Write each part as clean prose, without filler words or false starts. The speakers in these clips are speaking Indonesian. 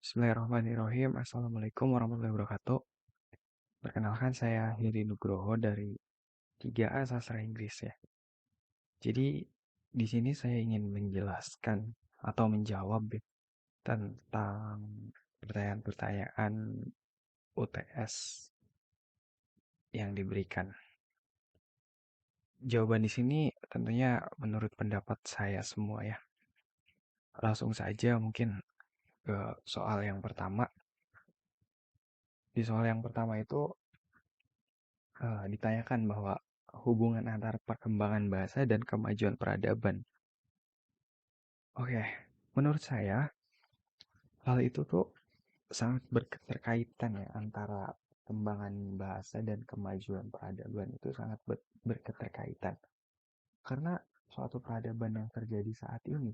Bismillahirrahmanirrahim. Assalamualaikum warahmatullahi wabarakatuh. Perkenalkan saya Heri Nugroho dari 3A Sastra Inggris ya. Jadi di sini saya ingin menjelaskan atau menjawab tentang pertanyaan-pertanyaan UTS yang diberikan. Jawaban di sini tentunya menurut pendapat saya semua ya. Langsung saja mungkin ke soal yang pertama. Di soal yang pertama itu ditanyakan bahwa hubungan antara perkembangan bahasa dan kemajuan peradaban. Oke, menurut saya hal itu tuh sangat berketerkaitan ya antara perkembangan bahasa dan kemajuan peradaban itu sangat berketerkaitan. Karena suatu peradaban yang terjadi saat ini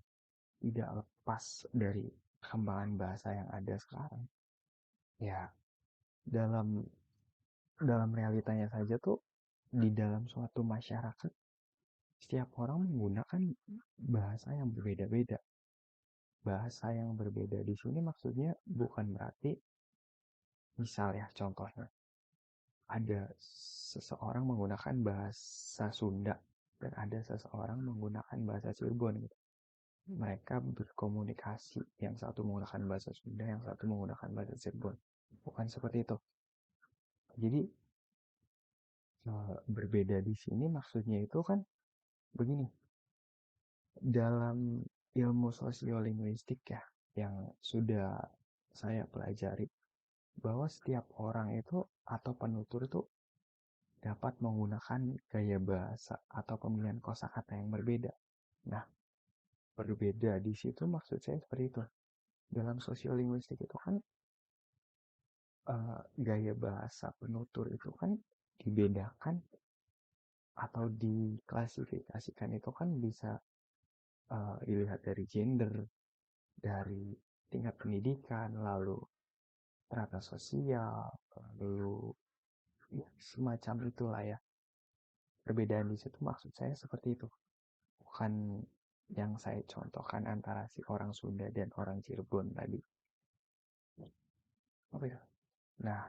tidak lepas dari perkembangan bahasa yang ada sekarang. Ya, dalam dalam realitanya saja tuh di dalam suatu masyarakat setiap orang menggunakan bahasa yang berbeda-beda. Bahasa yang berbeda di sini maksudnya bukan berarti misal ya contohnya ada seseorang menggunakan bahasa Sunda dan ada seseorang menggunakan bahasa Cirebon gitu. Mereka berkomunikasi, yang satu menggunakan bahasa Sunda, yang satu menggunakan bahasa Cirebon. Bukan seperti itu. Jadi berbeda di sini maksudnya itu kan begini. Dalam ilmu sosiolinguistik ya yang sudah saya pelajari bahwa setiap orang itu atau penutur itu dapat menggunakan gaya bahasa atau pemilihan kosakata yang berbeda. Nah, berbeda di situ maksud saya seperti itu. Dalam sosiolinguistik itu kan gaya bahasa penutur itu kan dibedakan atau diklasifikasikan itu kan bisa dilihat dari gender, dari tingkat pendidikan, lalu strata sosial, lalu ya, semacam itulah ya. Perbedaan di situ maksud saya seperti itu. Bukan yang saya contohkan antara si orang Sunda dan orang Cirebon tadi. Oke. Nah,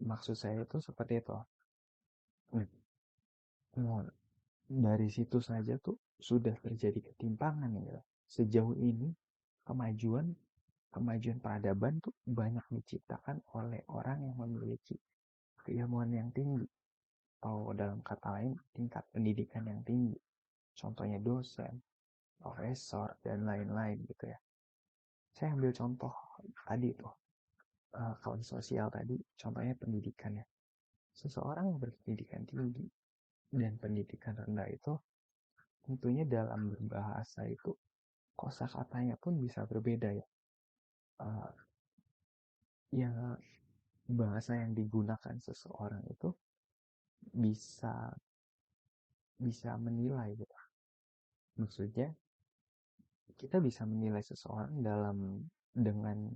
maksud saya itu seperti itu. Nah, dari situ saja tuh sudah terjadi ketimpangan ya. Sejauh ini kemajuan kemajuan peradaban tuh banyak diciptakan oleh orang yang memiliki keilmuan yang tinggi atau dalam kata lain tingkat pendidikan yang tinggi. Contohnya dosen, profesor dan lain-lain gitu ya. Saya ambil contoh tadi tuh kawan sosial tadi, contohnya pendidikan ya. Seseorang yang berpendidikan tinggi dan pendidikan rendah itu tentunya dalam berbahasa itu kosakatanya pun bisa berbeda ya. Uh, ya bahasa yang digunakan seseorang itu bisa bisa menilai gitu. Maksudnya kita bisa menilai seseorang dengan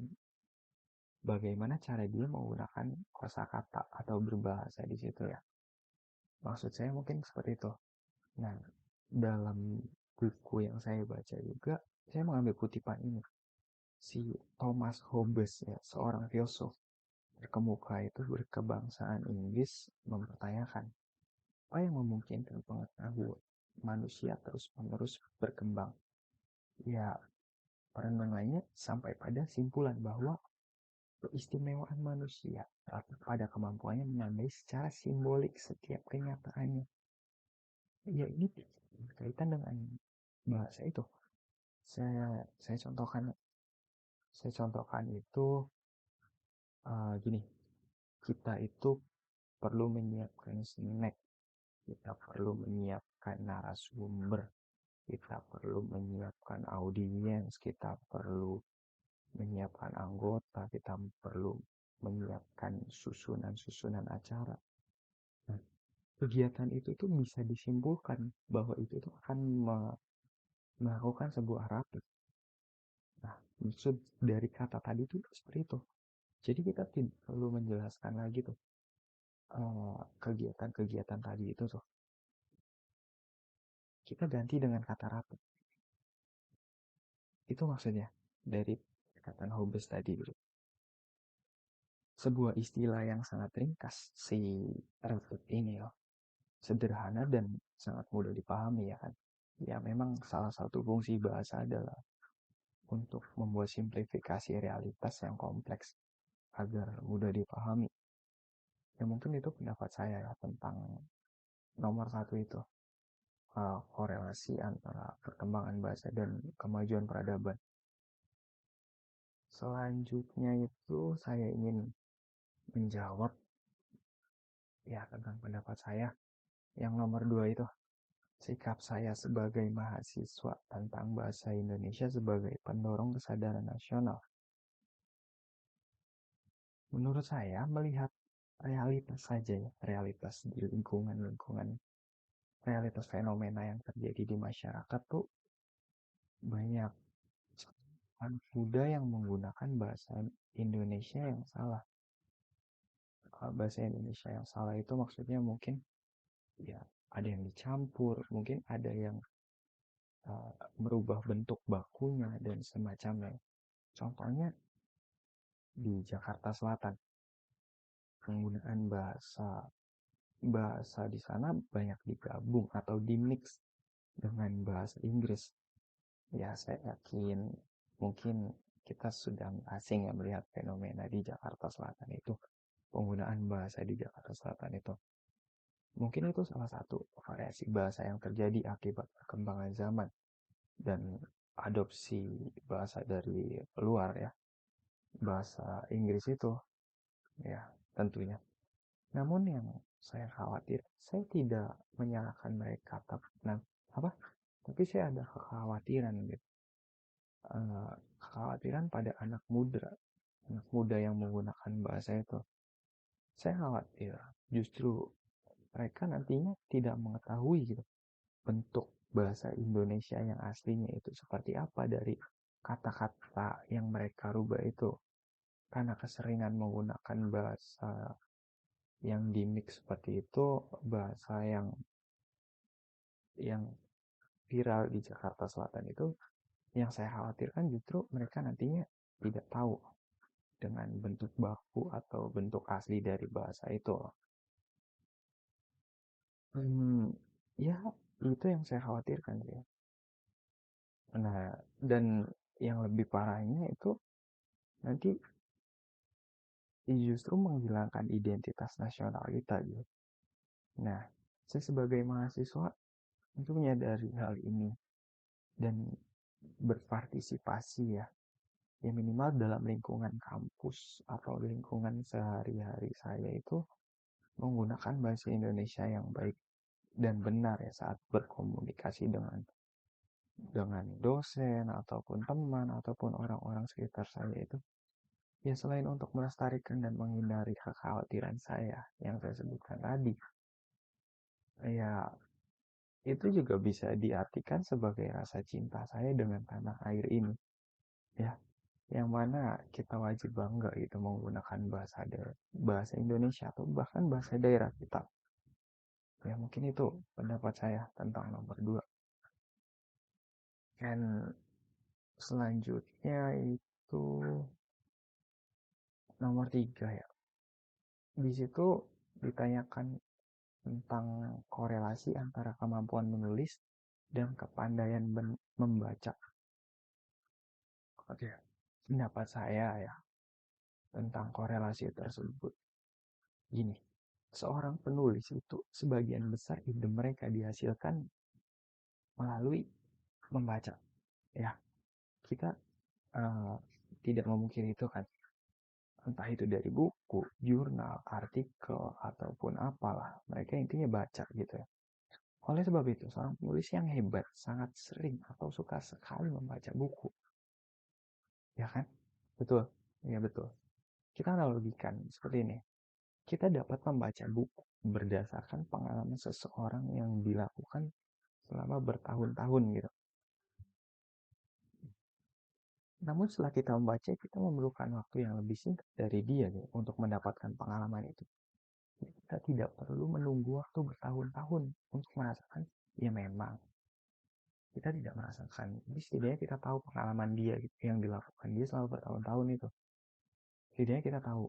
bagaimana cara dia menggunakan kosakata atau berbahasa di situ ya. Maksud saya mungkin seperti itu. Nah, dalam buku yang saya baca juga, saya mengambil kutipan ini. Si Thomas Hobbes ya, seorang filsuf terkemuka itu berkebangsaan Inggris mempertanyakan apa yang memungkinkan pengetahuan manusia terus-menerus berkembang. Ya, perenungannya sampai pada simpulan bahwa keistimewaan manusia terletak pada kemampuannya menandai secara simbolik setiap kenyataannya. Ya ini berkaitan dengan bahasa itu. Saya contohkan itu gini, kita itu perlu menyiapkan snack, kita perlu menyiapkan narasumber, kita perlu menyiapkan audiens, kita perlu menyiapkan anggota, kita perlu menyiapkan susunan-susunan acara. Nah, kegiatan itu tuh bisa disimpulkan bahwa itu tuh akan melakukan sebuah rapi. Nah, maksud dari kata tadi itu seperti itu. Jadi kita tidak perlu menjelaskan lagi tuh kegiatan-kegiatan tadi itu tuh. Kita ganti dengan kata rapi. Itu maksudnya dari pendekatan Hobbes tadi gitu. Sebuah istilah yang sangat ringkas si Rutherford ini loh. Sederhana dan sangat mudah dipahami ya kan. Ya memang salah satu fungsi bahasa adalah untuk membuat simplifikasi realitas yang kompleks agar mudah dipahami. Ya mungkin itu pendapat saya ya tentang nomor satu itu, korelasi antara perkembangan bahasa dan kemajuan peradaban. Selanjutnya itu saya ingin menjawab ya tentang pendapat saya yang nomor dua itu. Sikap saya sebagai mahasiswa tentang bahasa Indonesia sebagai pendorong kesadaran nasional. Menurut saya melihat realitas saja ya, realitas di lingkungan-lingkungan, realitas fenomena yang terjadi di masyarakat tuh banyak anak muda yang menggunakan bahasa Indonesia yang salah. Bahasa Indonesia yang salah itu maksudnya mungkin ya ada yang dicampur, mungkin ada yang merubah bentuk bakunya dan semacamnya. Contohnya di Jakarta Selatan, penggunaan bahasa bahasa di sana banyak digabung atau dimix dengan bahasa Inggris. Ya, saya yakin mungkin kita sudah asing ya melihat fenomena di Jakarta Selatan itu, penggunaan bahasa di Jakarta Selatan itu. Mungkin itu salah satu variasi bahasa yang terjadi akibat perkembangan zaman dan adopsi bahasa dari luar ya. Bahasa Inggris itu ya tentunya. Namun yang saya khawatir, saya tidak menyalahkan mereka, nah, apa? Tapi saya ada kekhawatiran gitu. Kekhawatiran pada anak muda yang menggunakan bahasa itu. Saya khawatir justru mereka nantinya tidak mengetahui gitu, bentuk bahasa Indonesia yang aslinya itu seperti apa dari kata-kata yang mereka rubah itu. Karena keseringan menggunakan bahasa yang dimix seperti itu, bahasa yang viral di Jakarta Selatan itu, yang saya khawatirkan justru mereka nantinya tidak tahu dengan bentuk baku atau bentuk asli dari bahasa itu. Ya itu yang saya khawatirkan sih. Nah, dan yang lebih parahnya itu nanti justru menghilangkan identitas nasional kita gitu. Nah, saya sebagai mahasiswa itu menyadari hal ini dan berpartisipasi ya, ya minimal dalam lingkungan kampus atau lingkungan sehari-hari saya itu menggunakan bahasa Indonesia yang baik dan benar ya saat berkomunikasi dengan dosen ataupun teman ataupun orang-orang sekitar saya itu. Ya selain untuk melestarikan dan menghindari kekhawatiran saya yang saya sebutkan tadi, ya itu juga bisa diartikan sebagai rasa cinta saya dengan tanah air ini. Ya, yang mana kita wajib bangga gitu menggunakan bahasa Indonesia atau bahkan bahasa daerah kita. Ya mungkin itu pendapat saya tentang nomor dua. Dan selanjutnya itu nomor tiga ya. Di situ ditanyakan tentang korelasi antara kemampuan menulis dan kepandaian membaca. Oke, pendapat saya ya tentang korelasi tersebut. Gini, seorang penulis itu sebagian besar ide mereka dihasilkan melalui membaca. Ya, kita uh, tidak memungkiri itu kan. Entah itu dari buku, jurnal, artikel, ataupun apalah. Mereka intinya baca gitu ya. Oleh sebab itu, seorang penulis yang hebat sangat sering atau suka sekali membaca buku. Ya kan? Betul. Ya betul. Kita analogikan seperti ini. Kita dapat membaca buku berdasarkan pengalaman seseorang yang dilakukan selama bertahun-tahun gitu. Namun setelah kita membaca, kita memerlukan waktu yang lebih singkat dari dia gitu, untuk mendapatkan pengalaman itu. Kita tidak perlu menunggu waktu bertahun-tahun untuk merasakan, ya memang kita tidak merasakan. Jadi setidaknya kita tahu pengalaman dia gitu, yang dilakukan dia selama bertahun-tahun itu. Setidaknya kita tahu.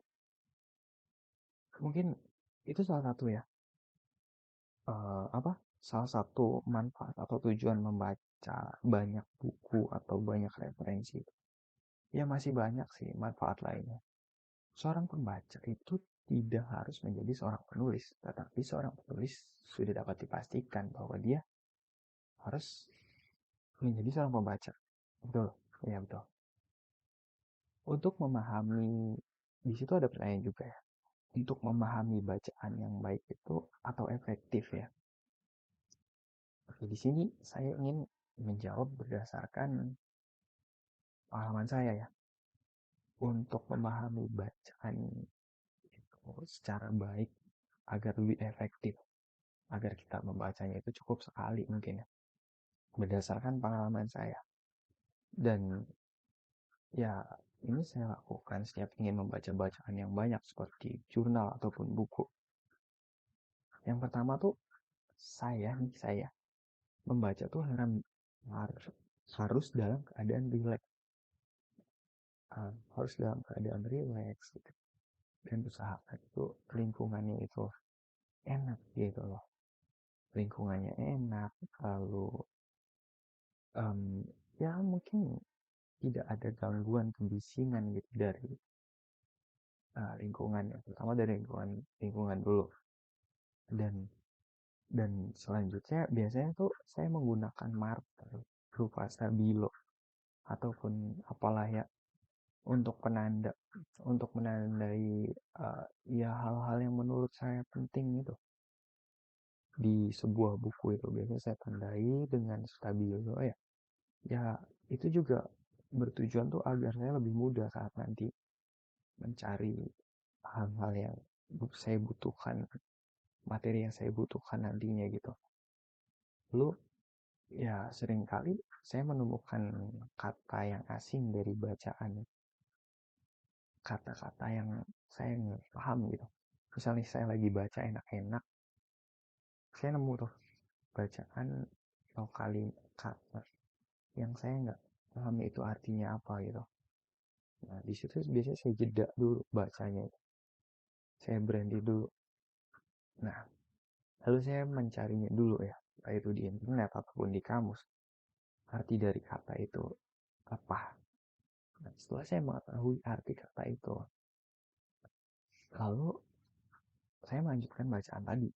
Mungkin itu salah satu ya. Apa? Salah satu manfaat atau tujuan membaca banyak buku atau banyak referensi. Ya masih banyak sih manfaat lainnya. Seorang pembaca itu tidak harus menjadi seorang penulis, tetapi seorang penulis sudah dapat dipastikan bahwa dia harus menjadi seorang pembaca. Betul, ya betul. Untuk memahami, di situ ada pertanyaan juga ya. Untuk memahami bacaan yang baik itu atau efektif ya. Oke, di sini saya ingin menjawab berdasarkan pengalaman saya ya. Untuk memahami bacaan itu secara baik agar lebih efektif, agar kita membacanya itu cukup sekali mungkin ya. Berdasarkan pengalaman saya. Dan ya ini saya lakukan setiap ingin membaca bacaan yang banyak seperti jurnal ataupun buku. Yang pertama tuh saya membaca tuh harus dalam keadaan rileks. Harus dalam keadaan rileks gitu. Dan usahakan itu lingkungannya itu enak gitu loh. Lingkungannya enak, lalu ya mungkin tidak ada gangguan kebisingan gitu dari lingkungan ya, pertama dari lingkungan dulu. Dan selanjutnya biasanya tuh saya menggunakan marker berupa stabilo ataupun apalah ya untuk menandai ya hal-hal yang menurut saya penting itu di sebuah buku itu. Biasanya saya tandai dengan stabilo ya. Ya itu juga bertujuan tuh agar saya lebih mudah saat nanti mencari hal-hal yang saya butuhkan, materi yang saya butuhkan nantinya gitu. Lalu ya seringkali saya menemukan kata yang asing dari bacaan, kata-kata yang saya nggak paham gitu. Misalnya saya lagi baca enak-enak, saya nemu tuh bacaan atau kalimat yang saya nggak paham itu artinya apa gitu. Nah di situ biasanya saya jeda dulu bacanya, saya berhenti dulu. Nah lalu saya mencarinya dulu ya, entah itu di internet ataupun di kamus, arti dari kata itu apa. Nah, setelah saya mengetahui arti kata itu, lalu saya melanjutkan bacaan tadi.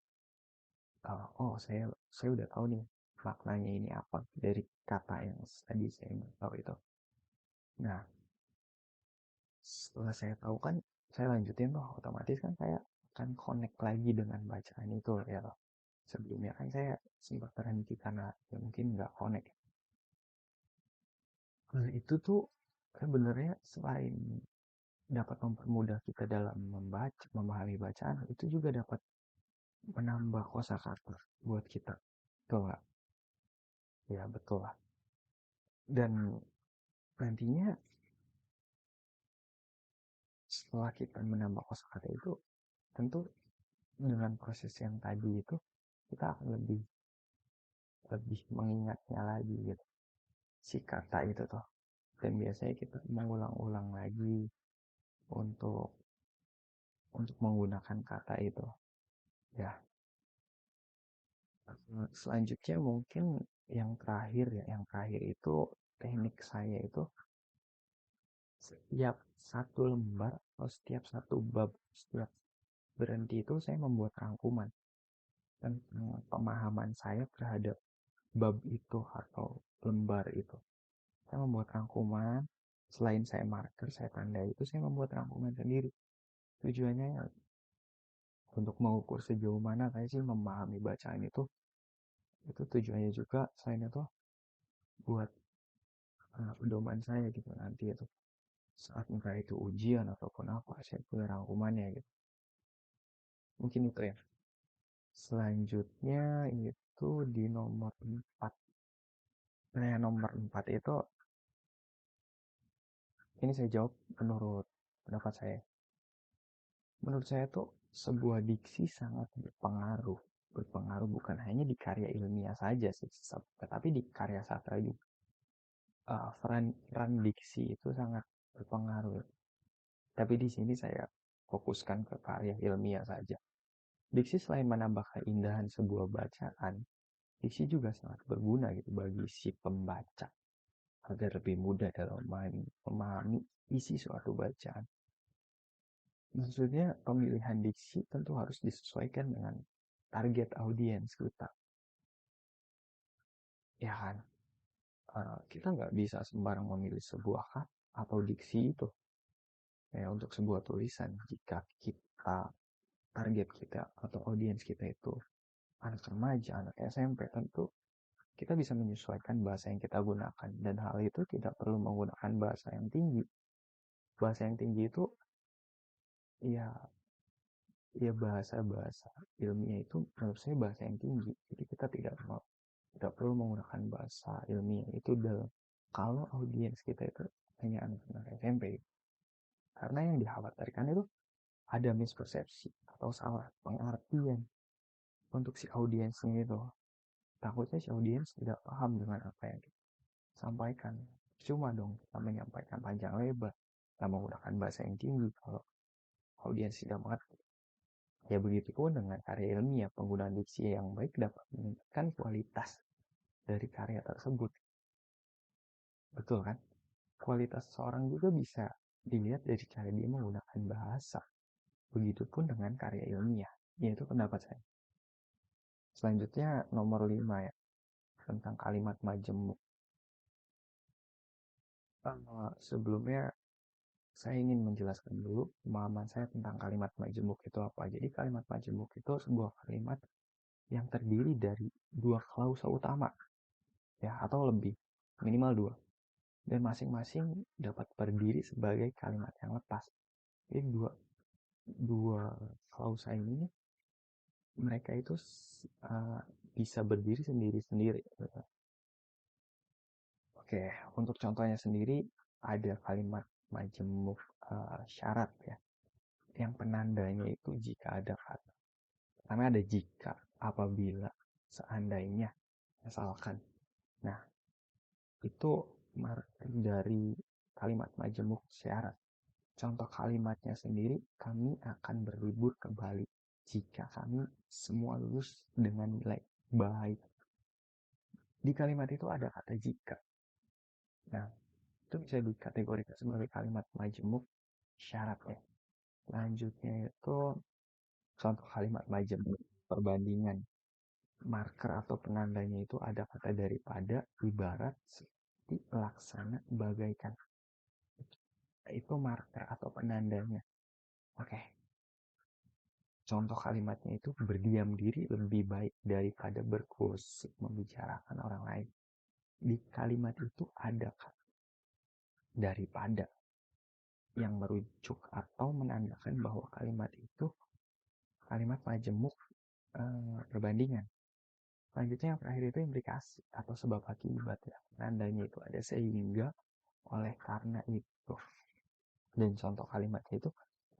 Oh, saya udah tahu nih maknanya ini apa dari kata yang tadi saya nggak tahu itu. Nah, setelah saya tahu kan, saya lanjutin tuh otomatis kan saya akan connect lagi dengan bacaan itu ya loh. Sebelumnya kan saya sempat terhenti karena ya mungkin nggak connect. Nah, itu tuh sebenarnya selain dapat mempermudah kita dalam memahami bacaan, itu juga dapat menambah kosakata buat kita. Betul nggak? Ya betul lah. Dan nantinya setelah kita menambah kosakata itu, tentu dengan proses yang tadi itu kita akan lebih lebih mengingatnya lagi gitu si kata itu tuh. Dan biasanya kita mengulang-ulang lagi untuk menggunakan kata itu. Ya, selanjutnya mungkin yang terakhir itu teknik saya itu setiap satu lembar atau setiap satu bab, setiap berhenti itu saya membuat rangkuman tentang pemahaman saya terhadap bab itu atau lembar itu. Saya membuat rangkuman, selain saya marker, saya tandai itu, saya membuat rangkuman sendiri. Tujuannya ya, untuk mengukur sejauh mana saya sih memahami bacaan itu tujuannya juga selain itu buat pedoman saya gitu nanti itu saat entah itu ujian ataupun apa saya punya rangkumannya gitu. Mungkin itu ya. Selanjutnya itu di nomor 4. Nah, nomor 4 itu ini saya jawab menurut pendapat saya. Menurut saya tuh sebuah diksi sangat berpengaruh berpengaruh bukan hanya di karya ilmiah saja sih, tetapi di karya sastra juga. Peran diksi itu sangat berpengaruh. Tapi di sini saya fokuskan ke karya ilmiah saja. Diksi selain menambah keindahan sebuah bacaan, diksi juga sangat berguna gitu bagi si pembaca agar lebih mudah dalam memahami isi suatu bacaan. Maksudnya pemilihan diksi tentu harus disesuaikan dengan target audiens kita. Ya kan? Kita nggak bisa sembarang memilih sebuah kata atau diksi itu ya untuk sebuah tulisan jika kita target kita atau audiens kita itu anak remaja, anak SMP, tentu kita bisa menyesuaikan bahasa yang kita gunakan dan hal itu tidak perlu menggunakan bahasa yang tinggi. Bahasa yang tinggi itu ya ya bahasa-bahasa ilmiah itu menurut saya bahasa yang tinggi. Jadi kita tidak perlu menggunakan bahasa ilmiah itu kalau audiens kita itu hanya anak-anak SMP. Karena yang dikhawatirkan itu ada mispersepsi atau salah pengertian untuk si audiensnya itu. Takutnya si audiens tidak paham dengan apa yang kita sampaikan. Cuma dong kita menyampaikan panjang lebar, kita menggunakan bahasa yang tinggi kalau audiens tidak mengerti. Ya begitu pun dengan karya ilmiah, penggunaan diksi yang baik dapat meningkatkan kualitas dari karya tersebut. Betul kan? Kualitas seorang juga bisa dilihat dari cara dia menggunakan bahasa. Begitupun dengan karya ilmiah. Yaitu pendapat saya. Selanjutnya nomor 5 ya. Tentang kalimat majemuk. Sebelumnya saya ingin menjelaskan dulu pemahaman saya tentang kalimat majemuk itu apa. Jadi kalimat majemuk itu sebuah kalimat yang terdiri dari dua klausa utama ya atau lebih, minimal dua. Dan masing-masing dapat berdiri sebagai kalimat yang lepas. Jadi dua dua klausa ini mereka itu bisa berdiri sendiri-sendiri. Oke, untuk contohnya sendiri ada kalimat majemuk syarat ya, yang penandanya itu jika ada kata. Pertama ada jika, apabila, seandainya, misalkan. Nah, itu marker dari kalimat majemuk syarat. Contoh kalimatnya sendiri, kami akan berlibur ke Bali jika kami semua lulus dengan nilai baik. Di kalimat itu ada kata jika. Nah, itu bisa dikategorikan sebagai kalimat majemuk syarat ya. Selanjutnya itu contoh kalimat majemuk perbandingan. Marker atau penandanya itu ada kata daripada, ibarat, seperti, laksana, bagaikan. Itu marker atau penandanya. Oke. Contoh kalimatnya itu berdiam diri lebih baik daripada bergosip membicarakan orang lain. Di kalimat itu ada kata daripada yang merujuk atau menandakan bahwa kalimat itu kalimat majemuk perbandingan. Selanjutnya yang terakhir itu implikasi atau sebab akibat ya. Nandanya itu ada sehingga, oleh karena itu. Dan contoh kalimatnya itu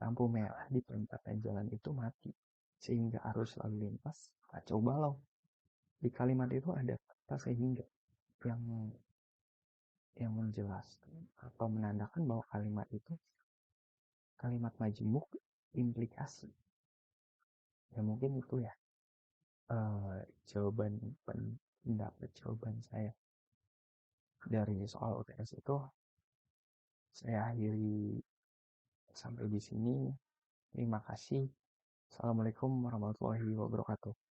lampu merah di perempatan jalan itu mati sehingga arus lalu lintas kacau balau. Di kalimat itu ada kata sehingga yang menjelaskan atau menandakan bahwa kalimat itu kalimat majemuk implikasi. Ya mungkin itu ya jawaban jawaban saya dari soal UTS itu. Saya akhiri sampai di sini. Terima kasih. Assalamualaikum warahmatullahi wabarakatuh.